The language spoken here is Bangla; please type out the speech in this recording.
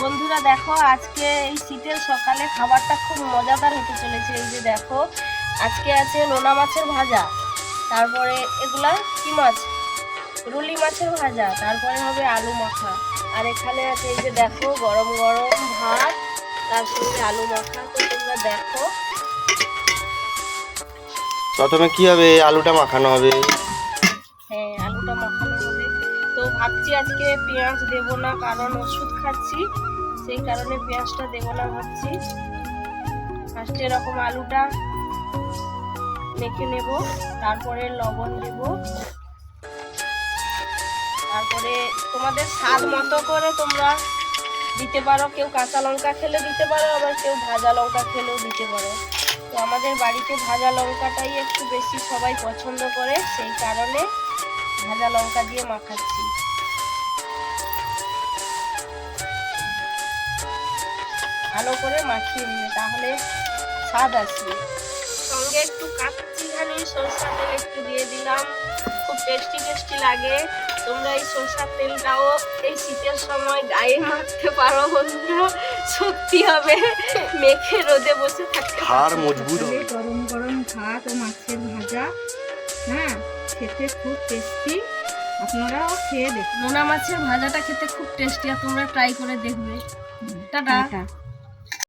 বন্ধুরা দেখো, আজকে এই শীতের সকালে খাবারটা খুব মজাদার হতে চলেছে। এই যে দেখো, আজকে আছে নোনা মাছের ভাজা, তারপরে এগুলা কি মাছ, রুলি মাছের ভাজা, তারপরে হবে আলু মাখা, আর এখানে আছে এই যে দেখো গরম গরম ভাত, তার সঙ্গে আলু মাখা। তো তোমরা দেখো প্রথমে কি হবে, আলুটা মাখানো হবে। হ্যাঁ, আলুটা মাখানো হবে। তো ভাবছি আজকে পেঁয়াজ দেবো না, কারণ ওষুধ খাচ্ছি, সেই কারণে পেঁয়াজটা দেবো না ভাবছি। ফার্স্টে এরকম আলুটা মেখে নেব, তারপরে লবণ দেব, তারপরে তোমাদের স্বাদ মতো করে তোমরা দিতে পারো। কেউ কাঁচা লঙ্কা খেলে দিতে পারো, আবার কেউ ভাজা লঙ্কা খেলেও দিতে পারো। তো আমাদের বাড়িতে ভাজা লঙ্কাটাই একটু বেশি সবাই পছন্দ করে, সেই কারণে ভাজা লঙ্কা দিয়ে মাখাচ্ছি। ভালো করে মাখিয়ে নিয়ে তাহলে স্বাদ আসবে। সঙ্গে একটু কাচ্চি ঘানি সরষের তেল একটু দিয়ে দিলাম, খুব টেস্টি টেস্টি লাগে। তোমরা এই সরষের তেলটাও এই শীতের সময় গায়ে মাখতে পারো বন্ধুরা, শক্তি হবে, মেখে রোদে বসে থাকতে হাড় মজবুত হবে। গরম গরম ভাত ও মাছের ভাজা, হ্যাঁ, খেতে খুব টেস্টি। আপনারাও খেয়ে দেখুন। নোনা মাছের ভাজাটা খেতে খুব টেস্টি, আর তোমরা ট্রাই করে দেখবে। টাটা।